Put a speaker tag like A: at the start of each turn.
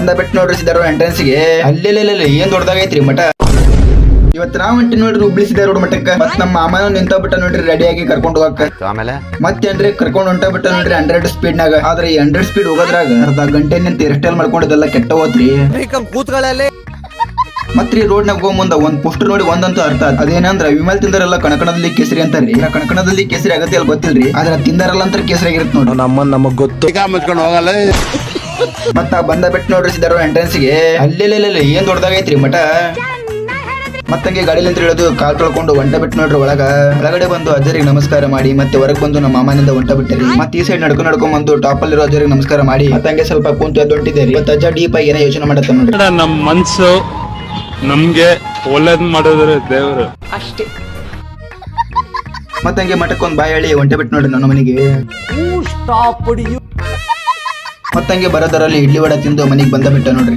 A: ಬಂದ ಬಿಟ್ಟು ನೋಡ್ರಿ ಸಿದ್ದಾರು ಎಂಟ್ರೆನ್ಸ್ಗೆ ಅಲ್ಲೆಲ್ಲ ಏನ್ ದೊಡ್ಡದಾಗೈತ್ರಿ ಮಠ. ಇವತ್ತು ನಾವ್ ಹೊಂಟಿ ನೋಡ್ರಿ ಹುಬ್ಳಿ ಸಿದ್ದಾರು ಮಠಕ್ಕ. ಮತ್ ನಮ್ಮ ಮಾಮನ ನಿಂತ ಬಿಟ್ಟ ನೋಡ್ರಿ ರೆಡಿಯಾಗಿ ಕರ್ಕೊಂಡು ಹೋಗಕ್ಕ.
B: ಆಮೇಲೆ
A: ಮತ್ತೇನ್ರಿ ಕರ್ಕೊಂಡು ಹೊಂಟ ಬಿಟ್ಟ ನೋಡ್ರಿ 100 ಸ್ಪೀಡ್ ನಾಗ. ಆದ್ರೆ ಈ 100 ಸ್ಪೀಡ್ ಹೋಗೋದ್ರಾಗ ಅರ್ಧ ಗಂಟೆ ನಿಂತ ಹೇರ್ ಮಾಡ್ಕೊಂಡಿದ್ದೆಲ್ಲ ಕೆಟ್ಟ ಹೋತ್ರಿ. ಮತ್ರಿ ರೋಡ್ ನಾಗ ಹೋಗ್ ಮುಂದ ಒಂದ್ ಪೋಸ್ಟರ್ ನೋಡಿ ಒಂದಂತೂ ಅರ್ಥ ಅದೇನಂದ್ರ ವಿಮಲ್ ತಿಂದಾರೆಲ್ಲ ಕಣಕಣದಲ್ಲಿ ಕೇಸರಿ ಅಂತಾರ್ರಿ. ಕಣಕಣದಲ್ಲಿ ಕೇಸರಿ ಆಗತ್ತೆ ಅಲ್ಲಿ ಗೊತ್ತಿಲ್ರಿ, ಆದ್ರ ತಿಂದಾರಲ್ಲ ಅಂತ ಕೇಸರಿ ಆಗಿರುತ್ತೆ ನೋಡ್ರಿ.
B: ನಮಗ್ ಗೊತ್ತು ಮುಚ್ಕೊಂಡು ಹೋಗಲ್ಲ.
A: ಮತ್ತ ಬಂದ ಬಿಟ್ಟು ನೋಡ್ರಿ ಸಿದ್ದಾರು ಎಂಟ್ರೆನ್ಸ್ಗೆ ಅಲ್ಲೆಲ್ಲ ಏನ್ ದೊಡ್ಡದಾಗೈತ್ರಿ ಮಠ. ಮತ್ತಂಗೆ ಗಾಡಿಲಿಂತ ಹೇಳೋದು ಕಾಲ್ ತೊಳ್ಕೊಂಡು ಹೊಂಟ ಬಿಟ್ಟು ನೋಡ್ರಿ ಒಳಗಡೆ ಬಂದು ಅಜ್ಜರಿಗೆ ನಮಸ್ಕಾರ ಮಾಡಿ ಮತ್ತೆ ಹೊರಗೆ ಬಂದು ನಮ್ಮ ಮಾಮನಿಂದ ಹೊಂಟ ಬಿಟ್ಟರಿ. ಮತ್ತೆ ಈ ಸೈಡ್ ನಡ್ಕೊಂಡ್ ಬಂದು ಟಾಪ್ ಅಲ್ಲಿರೋ ಅಜ್ಜರಿಗೆ ನಮಸ್ಕಾರ ಮಾಡಿ ಮತ್ತಂಗೆ ಸ್ವಲ್ಪ ಕುಂತು ಎದ್ದೊಂಟಿದ್ದೇರಿ. ಇವತ್ತು ಅಜ್ಜ ಡೀಪ್ ಆಗಿ ಏನೋ ಯೋಚನೆ ಮಾಡತ್ತ ನೋಡ್ರಿ.
C: ನಮ್ ಮನ್ಸು ನಮ್ಗೆ ಒಳ್ಳೇದ್ ಮಾಡಿದ್ರೆ ದೇವ್ರು
D: ಅಷ್ಟೇ.
A: ಮತ್ತಂಗೆ ಮಠಕ್ಕೊಂದ್ ಬಾಯಿ ಹೇಳಿ ಹೊಂಟ ಬಿಟ್ಟು ನೋಡ್ರಿ ನನ್ನ ಮನೆಗೆ. ಮತ್ತಂಗೆ ಬರೋದರಲ್ಲಿ ಇಡ್ಲಿ ವಡ ತಿಂದು ಮನೆಗೆ ಬಂದ ಬಿಟ್ಟ ನೋಡ್ರಿ.